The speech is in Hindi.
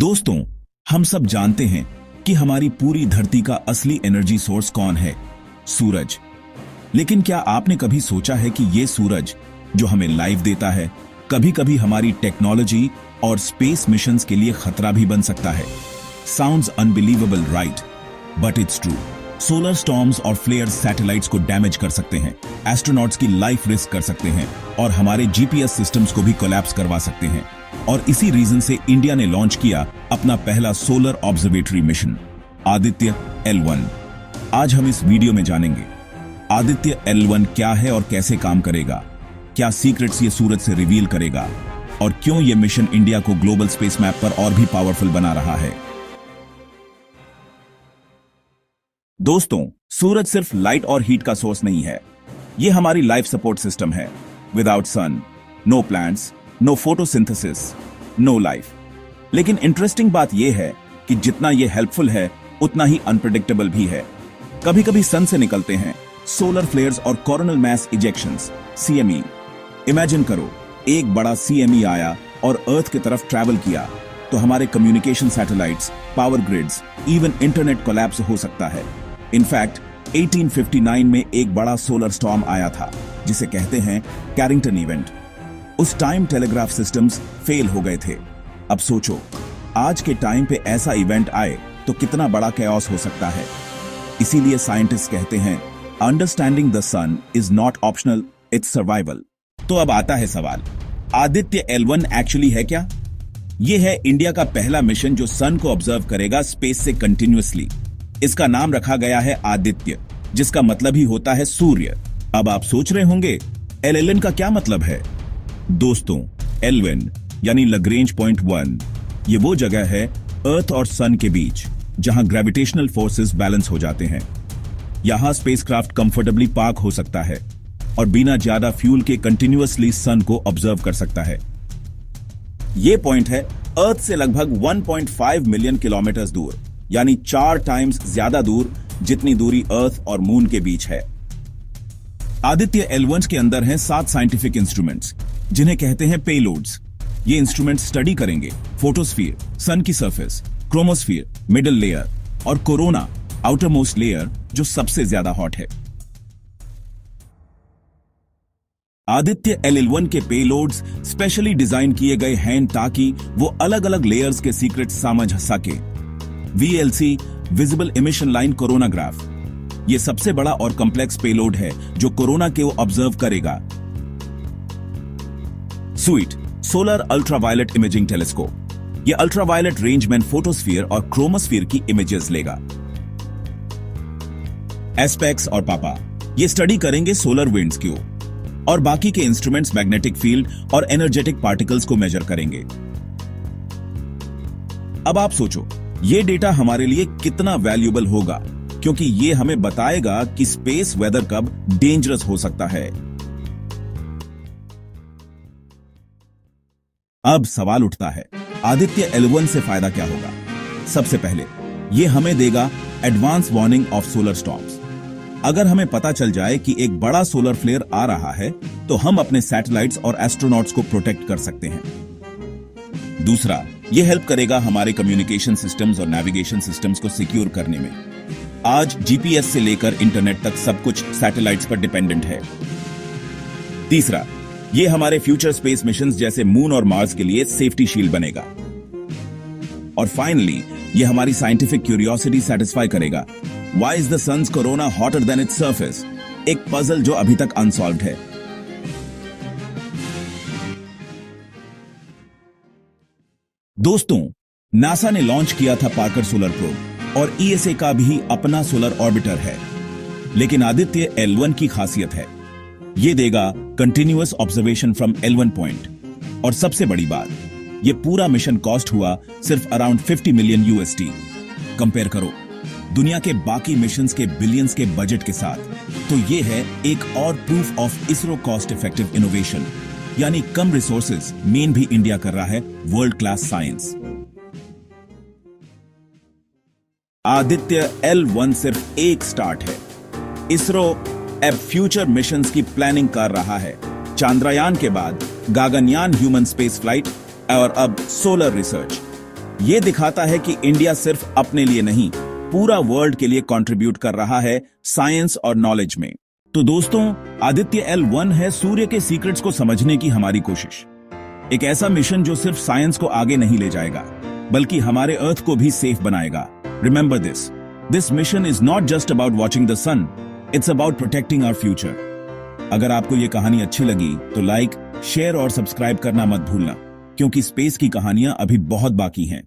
दोस्तों, हम सब जानते हैं कि हमारी पूरी धरती का असली एनर्जी सोर्स कौन है? सूरज। लेकिन क्या आपने कभी सोचा है कि ये सूरज जो हमें लाइफ देता है, कभी कभी हमारी टेक्नोलॉजी और स्पेस मिशंस के लिए खतरा भी बन सकता है? Sounds unbelievable, right? But it's true. Solar storms और फ्लेयर्स सैटेलाइट्स को डैमेज कर सकते हैं, एस्ट्रोनॉट्स की लाइफ रिस्क कर सकते हैं और हमारे जीपीएस सिस्टम्स को भी कोलैप्स करवा सकते हैं। और इसी रीजन से इंडिया ने लॉन्च किया अपना पहला solar observatory mission, Aditya L1। आज हम इस वीडियो में जानेंगे आदित्य L1 क्या है और कैसे काम करेगा, क्या सीक्रेट्स ये सूरज से रिवील करेगा और क्यों ये मिशन इंडिया को ग्लोबल स्पेस मैप पर और भी पावरफुल बना रहा है। दोस्तों, सूरज सिर्फ लाइट और हीट का सोर्स नहीं है, ये हमारी लाइफ सपोर्ट सिस्टम है। Without sun, no plants, no photosynthesis, no life. लेकिन इंटरेस्टिंग बात यह है कि जितना ये हेल्पफुल है, उतना ही अनप्रेडिक्टेबल भी है। कभी कभी सन से निकलते हैं सोलर फ्लेयर्स और कोरोनल मास इजेक्शंस, CME। इमेजिन करो, एक बड़ा CME आया और अर्थ की तरफ ट्रैवल किया तो हमारे communication satellites, power grids, even internet collapse हो सकता है। इनफैक्ट 1859 में एक बड़ा सोलर स्टॉर्म आया था जिसे कहते हैं कैरिंगटन इवेंट। उस टाइम टेलीग्राफ सिस्टम्स फेल हो गए थे। अब सोचो, आज के टाइम पे ऐसा इवेंट आए तो कितना बड़ा कैओस हो सकता है। इसीलिए साइंटिस्ट कहते हैं understanding the sun is not optional, it's survival. तो अब आता है सवाल, आदित्य L1 एक्चुअली है क्या? यह है इंडिया का पहला मिशन जो सन को ऑब्जर्व करेगा स्पेस से कंटिन्यूअसली। इसका नाम रखा गया है आदित्य, जिसका मतलब ही होता है सूर्य। अब आप सोच रहे होंगे LLN का क्या मतलब है? दोस्तों, L1 यानी लैग्रेंज पॉइंट 1, ये वो जगह है अर्थ और सन के बीच जहां ग्रेविटेशनल फोर्सेस बैलेंस हो जाते हैं। यहां स्पेसक्राफ्ट कंफर्टेबली पार्क हो सकता है और बिना ज्यादा फ्यूल के कंटिन्यूअसली सन को ऑब्जर्व कर सकता है। यह पॉइंट है अर्थ से लगभग 1.5 मिलियन किलोमीटर दूर, यानी 4 टाइम्स ज्यादा दूर जितनी दूरी अर्थ और मून के बीच है। आदित्य L1 के अंदर हैं 7 साइंटिफिक इंस्ट्रूमेंट्स जिन्हें कहते हैं पेलोड्स। ये इंस्ट्रूमेंट स्टडी करेंगे फोटोस्फीयर, सन की सरफेस, क्रोमोस्फीयर, मिडल लेयर और कोरोना, आउटर मोस्ट लेयर जो सबसे ज्यादा हॉट है। आदित्य L1 के पेलोड्स स्पेशली डिजाइन किए गए हैं ताकि वो अलग अलग लेयर्स के सीक्रेट समझ सके। VLC, visible emission line coronagraph, ये सबसे बड़ा और कॉम्प्लेक्स पेलोड है जो कोरोना को ऑब्जर्व करेगा। Sweet, solar ultraviolet imaging telescope, ये अल्ट्रावायलेट रेंज में फोटोस्फीयर और क्रोमोस्फीयर की इमेजेस लेगा। एस्पेक्स और पापा, ये स्टडी करेंगे सोलर विंड्स को, और बाकी के इंस्ट्रूमेंट्स मैग्नेटिक फील्ड और एनर्जेटिक पार्टिकल्स को मेजर करेंगे। अब आप सोचो, ये डेटा हमारे लिए कितना वैल्यूएबल होगा, क्योंकि ये हमें बताएगा कि स्पेस वेदर कब डेंजरस हो सकता है। अब सवाल उठता है, आदित्य L1 से फायदा क्या होगा? सबसे पहले, ये हमें देगा advance warning of solar storms. अगर हमें पता चल जाए कि एक बड़ा सोलर फ्लेयर आ रहा है तो हम अपने सैटेलाइट्स और एस्ट्रोनॉट्स को प्रोटेक्ट कर सकते हैं। दूसरा, यह हेल्प करेगा हमारे कम्युनिकेशन सिस्टम्स और नेविगेशन सिस्टम्स को सिक्योर करने में। आज जीपीएस से लेकर इंटरनेट तक सब कुछ सैटेलाइट्स पर डिपेंडेंट है। तीसरा, यह हमारे फ्यूचर स्पेस मिशंस जैसे मून और मार्स के लिए सेफ्टी शील्ड बनेगा। और फाइनली, यह हमारी साइंटिफिक क्यूरियोसिटी सेटिस्फाई करेगा। Why is the sun's corona hotter than its surface? एक पजल जो अभी तक अनसॉल्व्ड है। दोस्तों, नासा ने लॉन्च किया था पार्कर सोलर प्रोब और ESA का भी अपना सोलर ऑर्बिटर है। लेकिन आदित्य L1 की खासियत है, ये देगा continuous observation from L1 point. और सबसे बड़ी बात, ये पूरा मिशन कॉस्ट हुआ सिर्फ अराउंड 50 मिलियन USD। कंपेयर करो दुनिया के बाकी मिशंस के बिलियंस के बजट के साथ, तो ये है एक और proof of ISRO cost effective innovation, यानी कम रिसोर्सेज मेन भी इंडिया कर रहा है world class science. Aditya L1 सिर्फ एक स्टार्ट है। इसरो अब फ्यूचर मिशंस की प्लानिंग कर रहा है। चांद्रयान के बाद गगनयान ह्यूमन स्पेस फ्लाइट और अब सोलर रिसर्च। ये दिखाता है कि इंडिया सिर्फ अपने लिए नहीं, पूरा वर्ल्ड के लिए कंट्रीब्यूट कर रहा है साइंस और नॉलेज में। तो दोस्तों, आदित्य L1 है सूर्य के सीक्रेट्स को समझने की हमारी कोशिश। एक ऐसा मिशन जो सिर्फ साइंस को आगे नहीं ले जाएगा, बल्कि हमारे अर्थ को भी सेफ बनाएगा। Remember this mission is not just about watching the sun, it's about protecting our future. अगर आपको ये कहानी अच्छी लगी तो लाइक, शेयर और सब्सक्राइब करना मत भूलना, क्योंकि स्पेस की कहानियां अभी बहुत बाकी हैं।